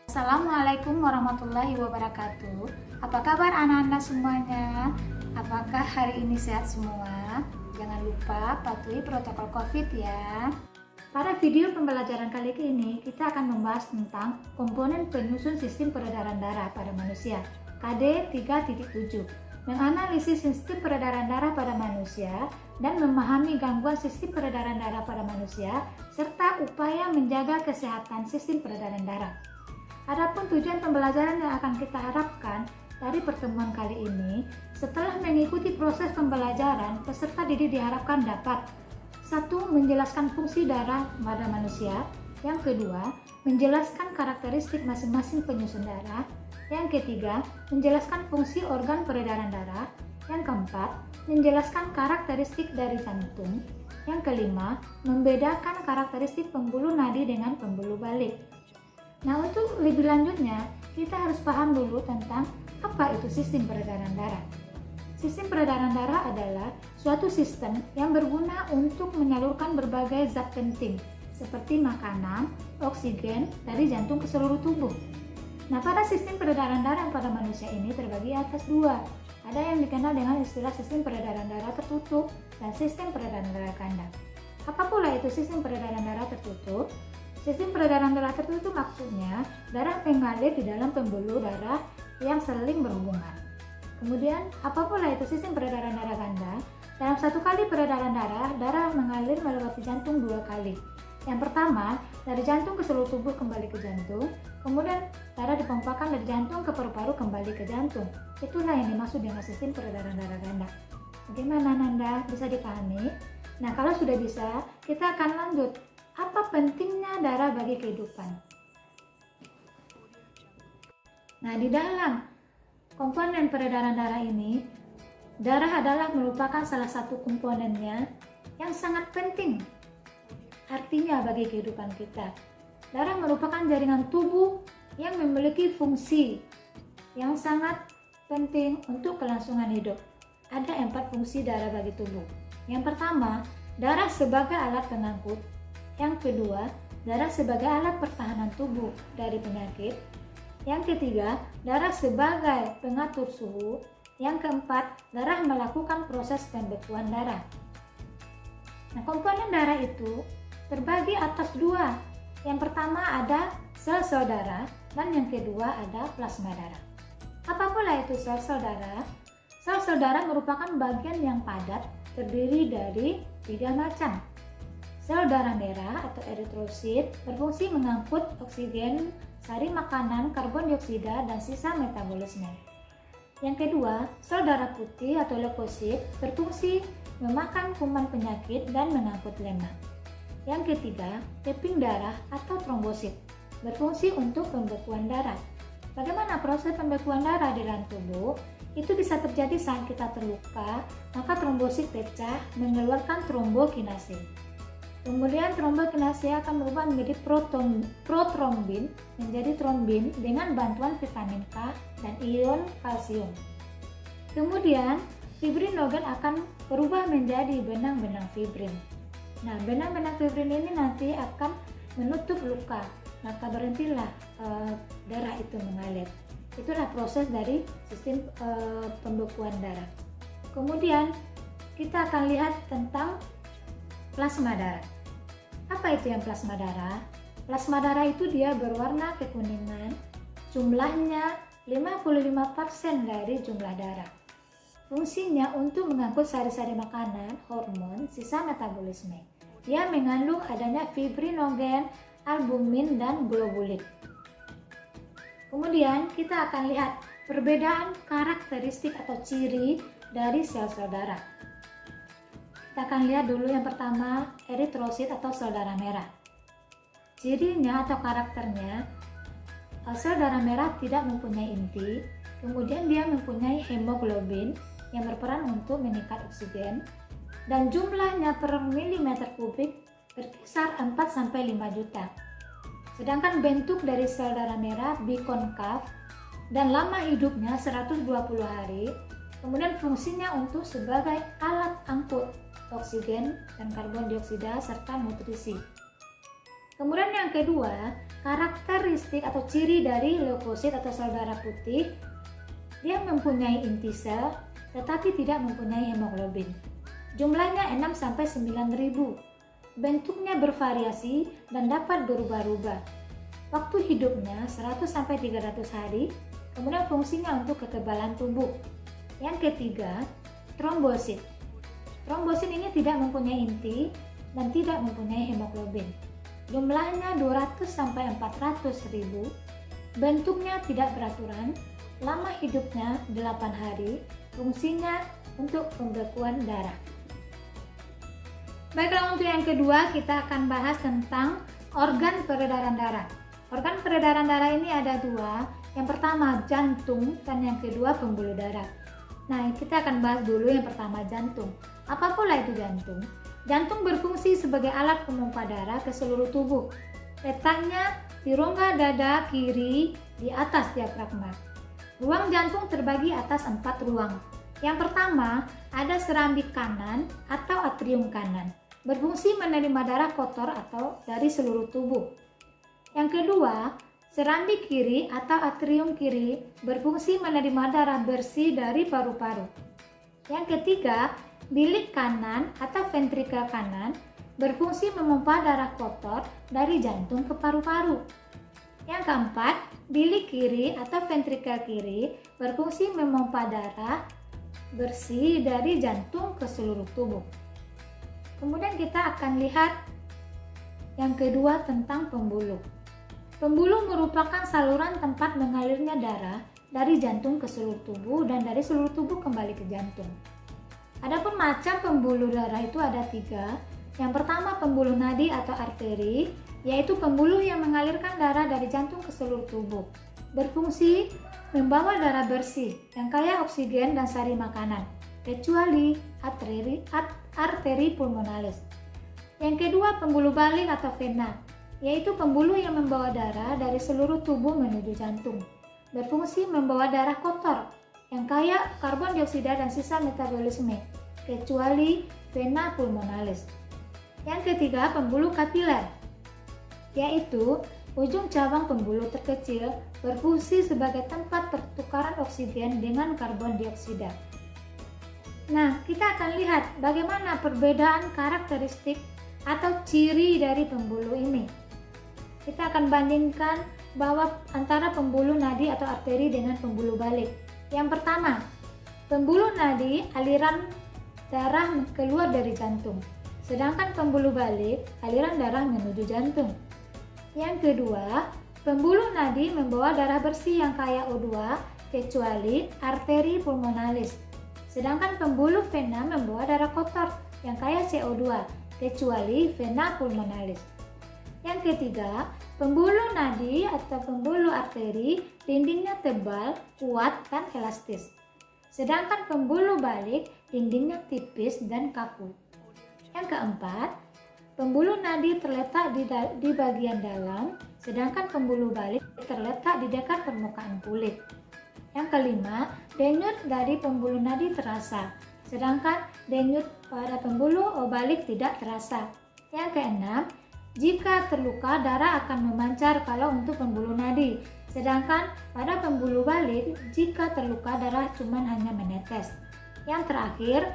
Assalamualaikum warahmatullahi wabarakatuh. Apa kabar anak-anak semuanya? Apakah hari ini sehat semua? Jangan lupa patuhi protokol COVID ya. Pada video pembelajaran kali ini kita akan membahas tentang komponen penyusun sistem peredaran darah pada manusia, KD 3.7, menganalisis sistem peredaran darah pada manusia dan memahami gangguan sistem peredaran darah pada manusia serta upaya menjaga kesehatan sistem peredaran darah. Adapun tujuan pembelajaran yang akan kita harapkan dari pertemuan kali ini, setelah mengikuti proses pembelajaran, peserta didik diharapkan dapat: 1. Menjelaskan fungsi darah pada manusia. Yang kedua, menjelaskan karakteristik masing-masing penyusun darah. Yang ketiga, menjelaskan fungsi organ peredaran darah. Yang keempat, menjelaskan karakteristik dari jantung. Yang kelima, membedakan karakteristik pembuluh nadi dengan pembuluh balik. Nah, untuk lebih lanjutnya, kita harus paham dulu tentang apa itu sistem peredaran darah. Sistem peredaran darah adalah suatu sistem yang berguna untuk menyalurkan berbagai zat penting seperti makanan, oksigen dari jantung ke seluruh tubuh. Nah, pada sistem peredaran darah pada manusia ini terbagi atas dua. Ada yang dikenal dengan istilah sistem peredaran darah tertutup dan sistem peredaran darah ganda. Apa pula itu sistem peredaran darah tertutup? Sistem peredaran darah tertutup maksudnya darah mengalir di dalam pembuluh darah yang saling berhubungan. Kemudian, apa pula itu sistem peredaran darah ganda? Dalam satu kali peredaran darah, darah mengalir melewati jantung 2 kali. Yang pertama, dari jantung ke seluruh tubuh kembali ke jantung. Kemudian, darah dipompakan dari jantung ke paru-paru kembali ke jantung. Itulah yang dimaksud dengan sistem peredaran darah ganda. Bagaimana Nanda? Bisa dipahami? Nah, kalau sudah bisa, kita akan lanjut. Apa pentingnya darah bagi kehidupan? Nah, di dalam komponen peredaran darah ini, darah adalah merupakan salah satu komponennya yang sangat penting. Artinya bagi kehidupan kita, darah merupakan jaringan tubuh yang memiliki fungsi yang sangat penting untuk kelangsungan hidup. Ada 4 fungsi darah bagi tubuh. Yang pertama, darah sebagai alat pengangkut. Yang kedua, darah sebagai alat pertahanan tubuh dari penyakit. Yang ketiga, darah sebagai pengatur suhu. Yang keempat, darah melakukan proses pembekuan darah. Nah, komponen darah itu terbagi atas 2. Yang pertama ada sel-sel darah dan yang kedua ada plasma darah. Apa pula itu sel-sel darah? Sel-sel darah merupakan bagian yang padat terdiri dari 3 macam. Sel darah merah atau eritrosit berfungsi mengangkut oksigen, sari makanan, karbon dioksida, dan sisa metabolisme. Yang kedua, sel darah putih atau leukosit berfungsi memakan kuman penyakit dan mengangkut lemak. Yang ketiga, keping darah atau trombosit berfungsi untuk pembekuan darah. Bagaimana proses pembekuan darah di dalam tubuh? Itu bisa terjadi saat kita terluka, maka trombosit pecah mengeluarkan trombokinase. Kemudian trombokinase akan berubah menjadi protrombin menjadi trombin dengan bantuan vitamin K dan ion kalsium. Kemudian fibrinogen akan berubah menjadi benang-benang fibrin. Nah, benang-benang fibrin ini nanti akan menutup luka, maka berhentilah darah itu mengalir. Itulah proses dari sistem pembekuan darah. Kemudian kita akan lihat tentang plasma darah. Apa itu yang plasma darah? Plasma darah itu dia berwarna kekuningan, jumlahnya 55% dari jumlah darah. Fungsinya untuk mengangkut sari-sari makanan, hormon, sisa metabolisme. Dia mengandung adanya fibrinogen, albumin, dan globulit. Kemudian kita akan lihat perbedaan karakteristik atau ciri dari sel-sel darah. Kita akan lihat dulu yang pertama, eritrosit atau sel darah merah. Cirinya atau karakternya, sel darah merah tidak mempunyai inti, kemudian dia mempunyai hemoglobin yang berperan untuk mengikat oksigen, dan jumlahnya per milimeter kubik berkisar 4-5 juta. Sedangkan bentuk dari sel darah merah bikonkav dan lama hidupnya 120 hari, kemudian fungsinya untuk sebagai alat angkut oksigen dan karbon dioksida serta nutrisi. Kemudian yang kedua, karakteristik atau ciri dari leukosit atau sel darah putih, dia mempunyai inti sel tetapi tidak mempunyai hemoglobin. Jumlahnya 6-9.000. Bentuknya bervariasi dan dapat berubah-ubah. Waktu hidupnya 100-300 hari, kemudian fungsinya untuk kekebalan tubuh. Yang ketiga, trombosit. Trombosit ini tidak mempunyai inti dan tidak mempunyai hemoglobin. Jumlahnya 200-400.000. Bentuknya tidak beraturan, lama hidupnya 8 hari, fungsinya untuk pembekuan darah. Baiklah, untuk yang kedua kita akan bahas tentang organ peredaran darah. Organ peredaran darah ini ada dua, yang pertama jantung dan yang kedua pembuluh darah. Nah, kita akan bahas dulu yang pertama jantung. Apa pula itu jantung? Jantung berfungsi sebagai alat pompa darah ke seluruh tubuh. Letaknya di rongga dada kiri di atas diafragma. Ruang jantung terbagi atas 4 ruang. Yang pertama ada serambik kanan atau atrium kanan, berfungsi menerima darah kotor atau dari seluruh tubuh. Yang kedua, serambik kiri atau atrium kiri berfungsi menerima darah bersih dari paru-paru. Yang ketiga, bilik kanan atau ventrikel kanan berfungsi memompa darah kotor dari jantung ke paru-paru. Yang keempat, bilik kiri atau ventrikel kiri berfungsi memompa darah bersih dari jantung ke seluruh tubuh. Kemudian kita akan lihat yang kedua tentang pembuluh. Pembuluh merupakan saluran tempat mengalirnya darah dari jantung ke seluruh tubuh dan dari seluruh tubuh kembali ke jantung. Adapun macam pembuluh darah itu ada 3. Yang pertama pembuluh nadi atau arteri, yaitu pembuluh yang mengalirkan darah dari jantung ke seluruh tubuh. Berfungsi membawa darah bersih yang kaya oksigen dan sari makanan, kecuali arteri pulmonalis. Yang kedua pembuluh balik atau vena, yaitu pembuluh yang membawa darah dari seluruh tubuh menuju jantung. Berfungsi membawa darah kotor yang kaya karbon dioksida dan sisa metabolisme, kecuali vena pulmonalis. Yang ketiga pembuluh kapiler, yaitu ujung cabang pembuluh terkecil berfungsi sebagai tempat pertukaran oksigen dengan karbon dioksida. Nah, kita akan lihat bagaimana perbedaan karakteristik atau ciri dari pembuluh ini. Kita akan bandingkan bahwa antara pembuluh nadi atau arteri dengan pembuluh balik. Yang pertama, pembuluh nadi aliran darah keluar dari jantung, sedangkan pembuluh balik aliran darah menuju jantung. Yang kedua, pembuluh nadi membawa darah bersih yang kaya O2, kecuali arteri pulmonalis. Sedangkan pembuluh vena membawa darah kotor yang kaya CO2, kecuali vena pulmonalis. Yang ketiga, pembuluh nadi atau pembuluh arteri dindingnya tebal, kuat, dan elastis. Sedangkan pembuluh balik dindingnya tipis dan kaku. Yang keempat, pembuluh nadi terletak di bagian dalam, sedangkan pembuluh balik terletak di dekat permukaan kulit. Yang kelima, denyut dari pembuluh nadi terasa, sedangkan denyut pada pembuluh balik tidak terasa. Yang keenam, jika terluka darah akan memancar kalau untuk pembuluh nadi, sedangkan pada pembuluh balik jika terluka darah cuma hanya menetes. Yang terakhir,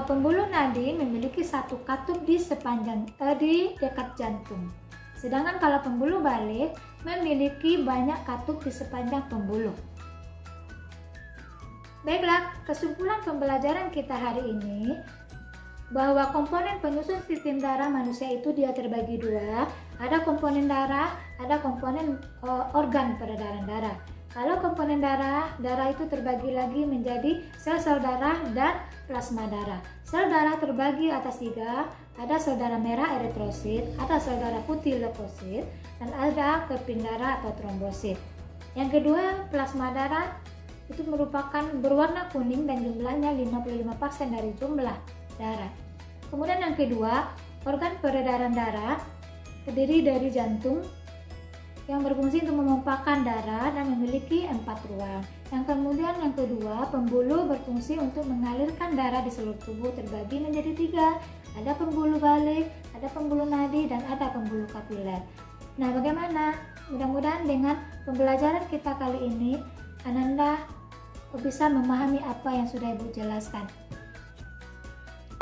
pembuluh nadi memiliki satu katup di dekat jantung, sedangkan kalau pembuluh balik memiliki banyak katup di sepanjang pembuluh. Baiklah, kesimpulan pembelajaran kita hari ini bahwa komponen penyusun sistem darah manusia itu dia terbagi 2. Ada komponen darah, ada komponen organ peredaran darah. Kalau komponen darah itu terbagi lagi menjadi sel-sel darah dan plasma darah. Sel darah terbagi atas 3, ada sel darah merah eritrosit, ada sel darah putih leukosit, dan ada keping darah atau trombosit. Yang kedua, plasma darah itu merupakan berwarna kuning dan jumlahnya 55% dari jumlah darah. Kemudian yang kedua, organ peredaran darah terdiri dari jantung yang berfungsi untuk memompakan darah dan memiliki 4 ruang. Yang kemudian yang kedua, pembuluh berfungsi untuk mengalirkan darah di seluruh tubuh terbagi menjadi 3. Ada pembuluh balik, ada pembuluh nadi, dan ada pembuluh kapiler. Nah, bagaimana? Mudah-mudahan dengan pembelajaran kita kali ini, Ananda bisa memahami apa yang sudah Ibu jelaskan.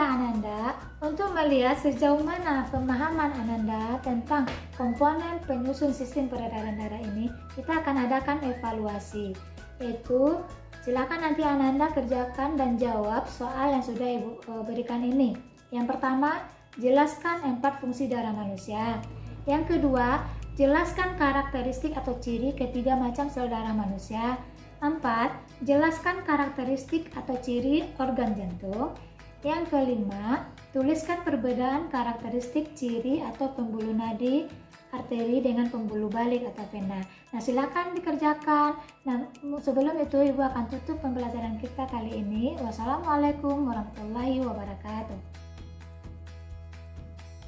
Ananda, untuk melihat sejauh mana pemahaman Ananda tentang komponen penyusun sistem peredaran darah ini, kita akan adakan evaluasi. Yaitu, silakan nanti Ananda kerjakan dan jawab soal yang sudah Ibu berikan ini. Yang pertama, jelaskan 4 fungsi darah manusia. Yang kedua, jelaskan karakteristik atau ciri ketiga macam sel darah manusia. 4, jelaskan karakteristik atau ciri organ jantung. Yang kelima, tuliskan perbedaan karakteristik ciri atau pembuluh nadi arteri dengan pembuluh balik atau vena. Nah, silakan dikerjakan. Nah, sebelum itu Ibu akan tutup pembelajaran kita kali ini. Wassalamualaikum warahmatullahi wabarakatuh.